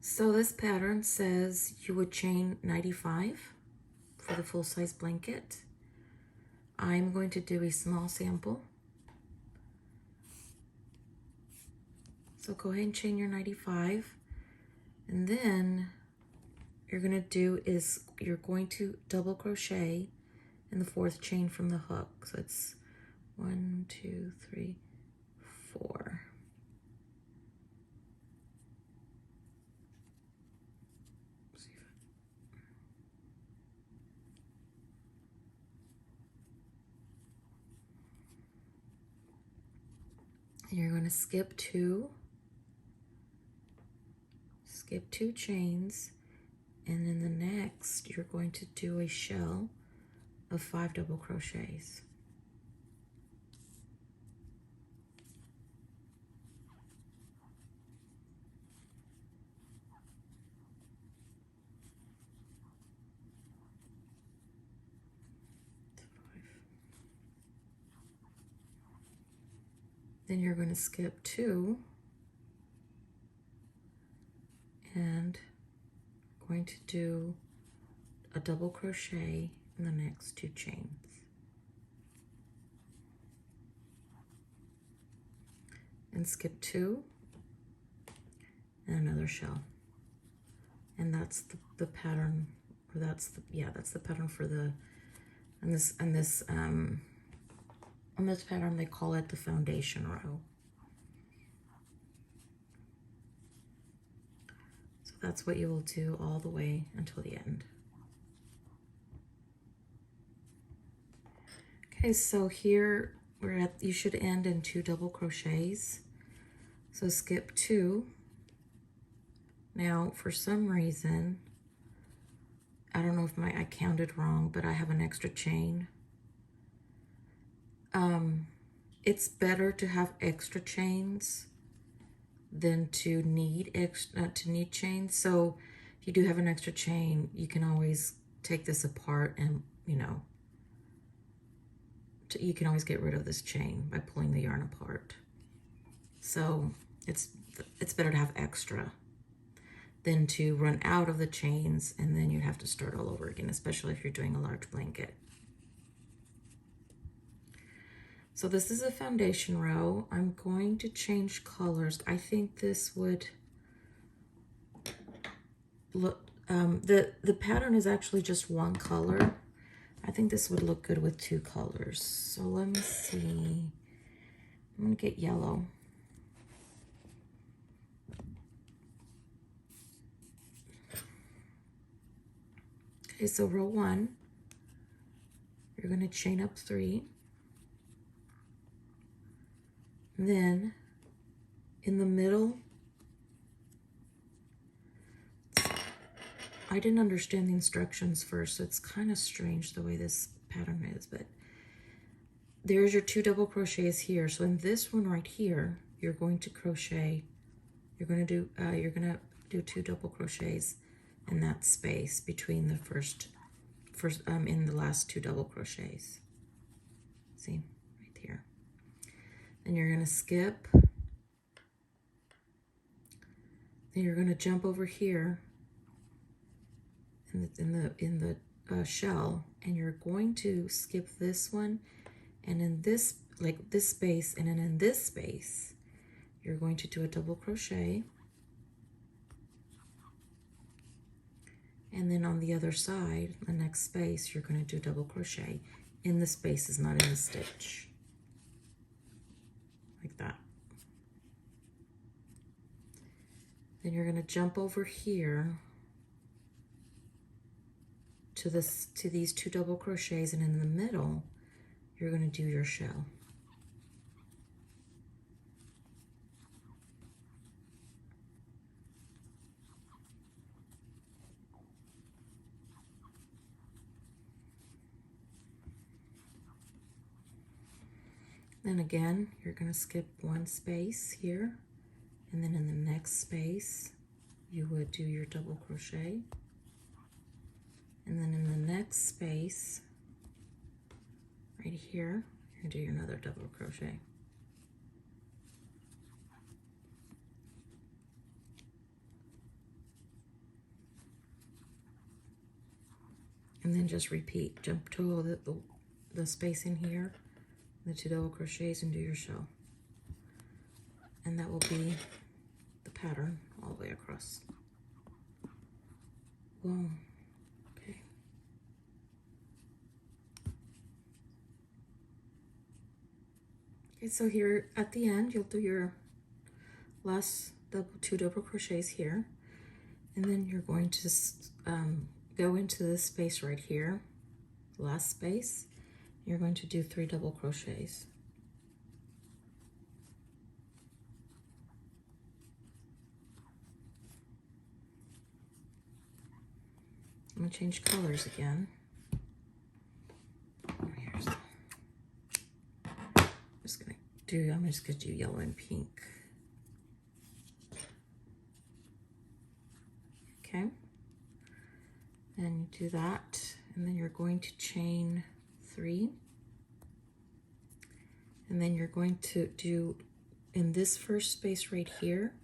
So this pattern says you would chain 95 for the full-size blanket. I'm going to do a small sample. So go ahead and chain your 95. And then you're going to do is you're going to double crochet in the 4th chain from the hook. So it's 1, 2, 3, 4. And you're going to skip two chains, and in the next you're going to do a shell of 5 double crochets. Then you're going to skip 2 and going to do a double crochet in the next 2 chains. And skip 2 and another shell. And that's the pattern, or that's the pattern for the, on this pattern they call it the foundation row. So that's what you will do all the way until the end. Okay, so here you should end in 2 double crochets. So skip 2. Now, for some reason, I don't know if I counted wrong, but I have an extra chain. It's better to have extra chains than to need chains. So if you do have an extra chain, you can always take this apart and, you can always get rid of this chain by pulling the yarn apart. So it's better to have extra than to run out of the chains and then you have to start all over again, especially if you're doing a large blanket. So this is a foundation row. I'm going to change colors. I think this would look, the pattern is actually just one color. I think this would look good with 2 colors. So let me see. I'm gonna get yellow. Okay, so row 1, you're gonna chain up 3. And then in the middle, I didn't understand the instructions first, so it's kind of strange the way this pattern is, but there's your 2 double crochets here. So in this one right here, you're going to crochet, you're gonna do 2 double crochets in that space between the first in the last 2 double crochets. See, right here. Then you're gonna skip. Then you're gonna jump over here in the shell, and you're going to skip this one, and in this space, and then in this space, you're going to do a double crochet. And then on the other side, the next space, you're going to do double crochet in the spaces, not in the stitch. Like that. Then you're going to jump over here to these 2 double crochets, and in the middle, you're going to do your shell. Then again, you're going to skip 1 space here, and then in the next space, you would do your double crochet. And then in the next space, right here, and do another double crochet. And then just repeat. Jump to the space in here, the 2 double crochets, and do your shell. And that will be the pattern all the way across. Whoa. Okay. Okay, so here at the end, you'll do your last 2 double crochets here, and then you're going to go into this space right here, last space. You're going to do 3 double crochets. I'm going to change colors again. Here's the, I'm just going to do yellow and pink. Okay. And you do that, and then you're going to chain 3. And then you're going to do, in this first space right here,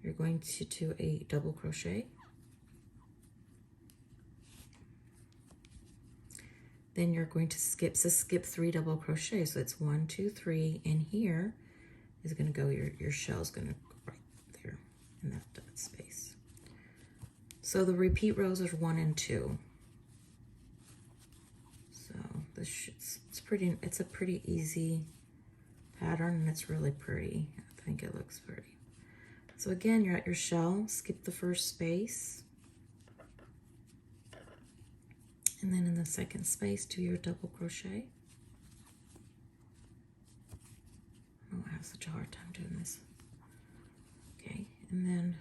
you're going to do a double crochet. Then you're going to skip 3 double crochets. So it's 1, 2, 3, and here is going to go, your shell's going to go right there in that space. So the repeat rows are 1 and 2. So this it's a pretty easy pattern, and it's really pretty. I think it looks pretty. So again, you're at your shell, skip the first space. And then in the second space, do your double crochet. Oh, I have such a hard time doing this. Okay, and then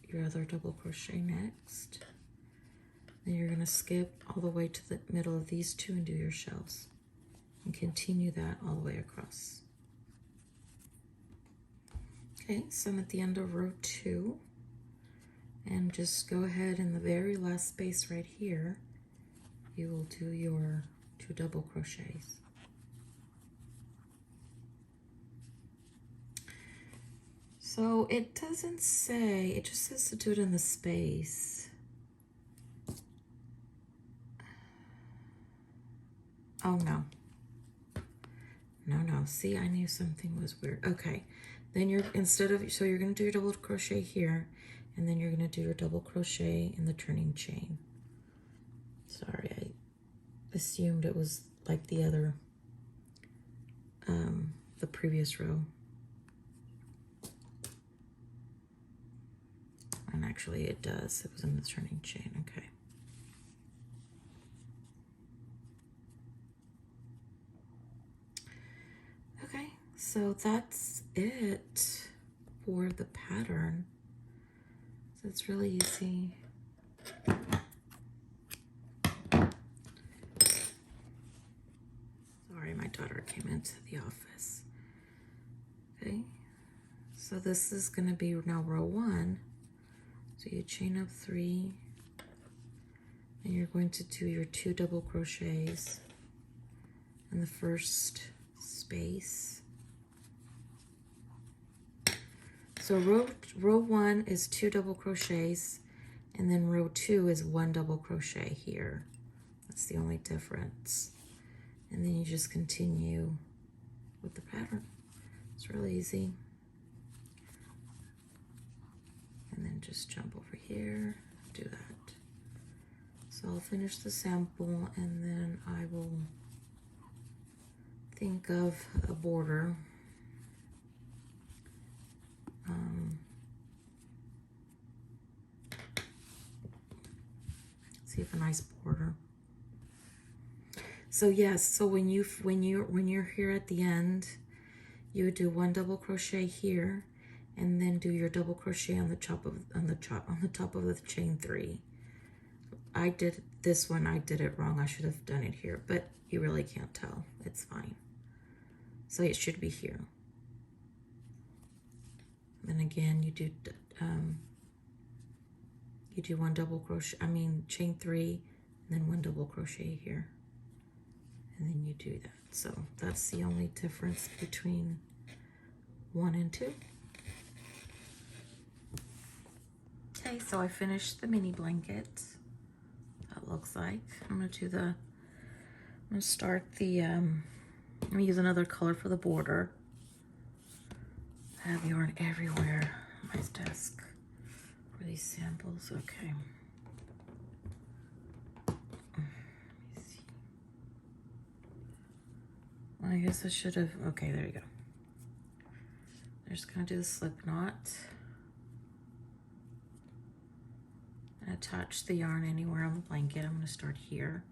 your other double crochet next. Then you're going to skip all the way to the middle of these 2 and do your shells. And continue that all the way across. Okay, so I'm at the end of row 2. And just go ahead in the very last space right here, you will do your 2 double crochets. So it doesn't say, it just says to do it in the space. Oh no. No, see, I knew something was weird. Okay, then you're, so you're gonna do your double crochet here, and then you're going to do your double crochet in the turning chain. Sorry, I assumed it was like the other, the previous row. And actually it does, it was in the turning chain, okay. Okay, so that's it for the pattern. It's really easy. Sorry, my daughter came into the office. Okay, so this is going to be now row 1. So you chain up 3, and you're going to do your 2 double crochets in the first space. So row 1 is 2 double crochets, and then row 2 is 1 double crochet here. That's the only difference. And then you just continue with the pattern. It's really easy. And then just jump over here, do that. So I'll finish the sample, and then I will think of a border. See if a nice border. So yes, so when you're here at the end, you would do 1 double crochet here, and then do your double crochet on the top of the chain 3. I did this one, I did it wrong. I should have done it here, but you really can't tell. It's fine. So it should be here. Then again, you do 1 double crochet, chain 3, and then 1 double crochet here. and then you do that. So that's the only difference between 1 and 2. Okay, so I finished the mini blanket. That looks like. I'm gonna start the, I'm gonna use another color for the border. I have yarn everywhere on my desk for these samples. Okay. Let me see. Well, I guess I should have, okay, there you go. I'm just gonna do the slip knot. Attach the yarn anywhere on the blanket. I'm going to start here.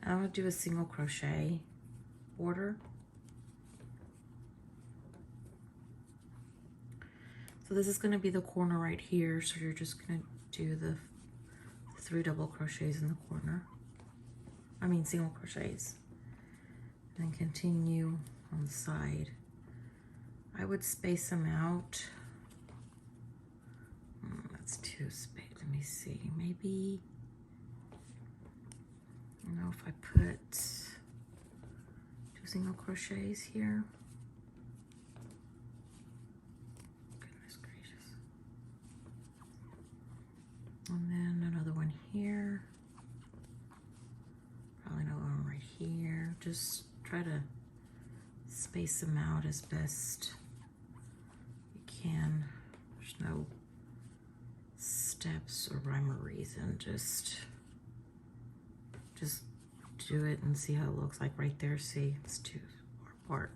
And I'm going to do a single crochet border. So this is going to be the corner right here. So you're just going to do the 3 double crochets in the corner. I mean single crochets. And then continue on the side. I would space them out. That's too spaced. Let me see, maybe, you know, if I put 2 single crochets here. Goodness gracious. And then another one here. Probably another one right here. Just try to space them out as best you can. There's no steps or rhyme or reason, just do it and see how it looks like right there. See, it's too far apart.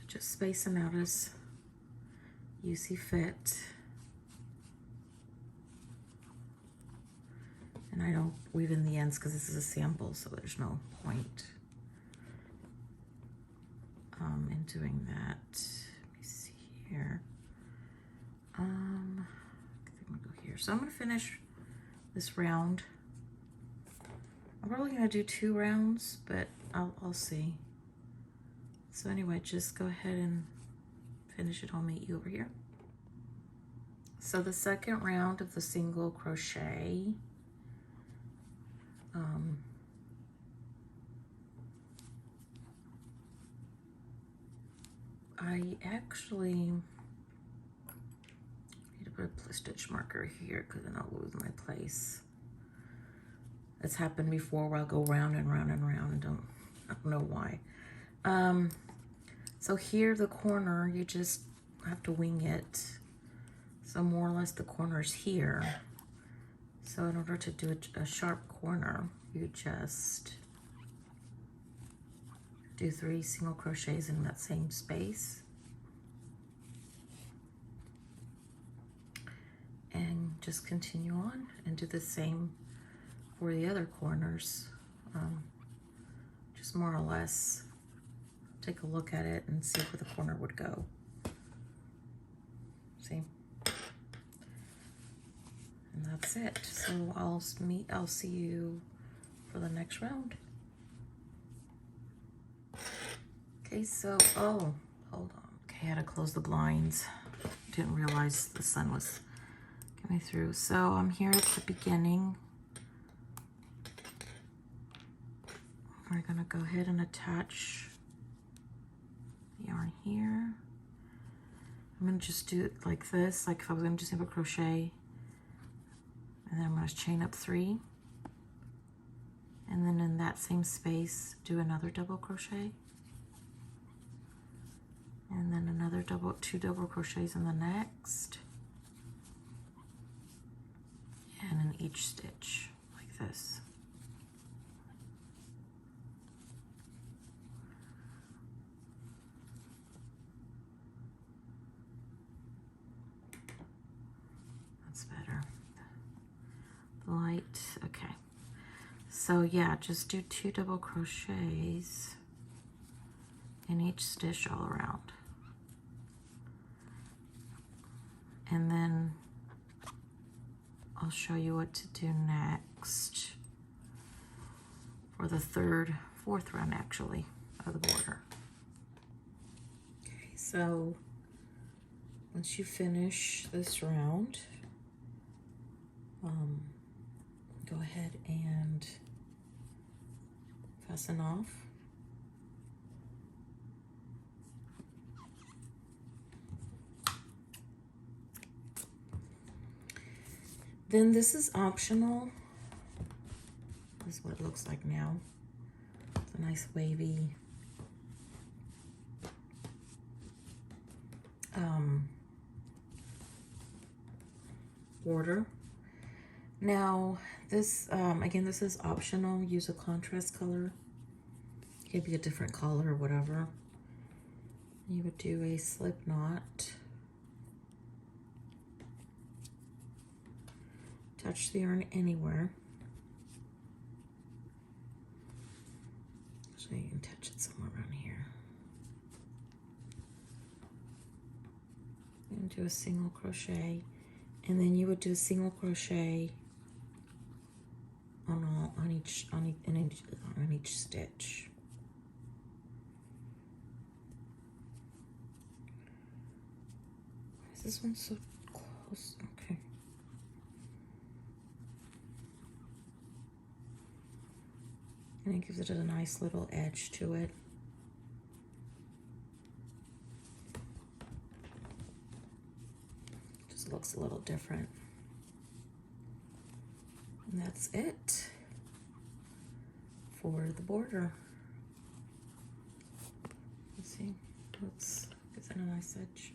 Just space them out as you see fit. And I don't weave in the ends because this is a sample, so there's no point in doing that. Let me see here. I think I'm gonna go here. So I'm gonna finish this round. I'm probably gonna do 2 rounds, but I'll see. So anyway, just go ahead and finish it. I'll meet you over here. So the second round of the single crochet, I actually need to put a stitch marker here because then I'll lose my place. It's happened before where I'll go round and round and round and I don't know why. So here, the corner, you just have to wing it. So more or less the corner's here. So in order to do a sharp corner, you just do 3 single crochets in that same space. And just continue on and do the same for the other corners. Just more or less take a look at it and see where the corner would go. See? And that's it. So I'll see you for the next round. Okay, so, oh, hold on. Okay, I had to close the blinds. Didn't realize the sun was coming through. So I'm here at the beginning. We're gonna go ahead and attach the yarn here. I'm gonna just do it like this, like if I was gonna do single crochet. And then I'm gonna chain up 3. And then in that same space, do another double crochet. And then another 2 double crochets in the next. And in each stitch, like this. That's better. Light, okay. So yeah, just do 2 double crochets in each stitch all around. And then I'll show you what to do next for the 3rd, 4th round actually of the border. Okay, so once you finish this round, go ahead and fasten off. Then this is optional. This is what it looks like now. It's a nice wavy border. Now this, again, this is optional. Use a contrast color. It could be a different color or whatever. You would do a slip knot. Touch the yarn anywhere. So you can touch it somewhere around here. And do a single crochet. And then you would do a single crochet on each stitch. Why is this one so close? Okay. And it gives it a nice little edge to it. Just looks a little different. And that's it for the border. Let's see. Oops. Gives it a nice edge.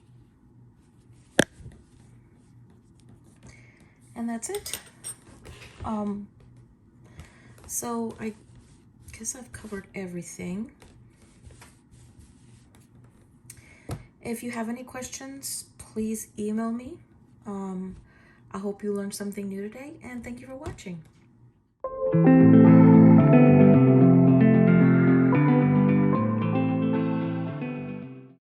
And that's it. So I guess I've covered everything. If you have any questions, please email me. I hope you learned something new today, and thank you for watching.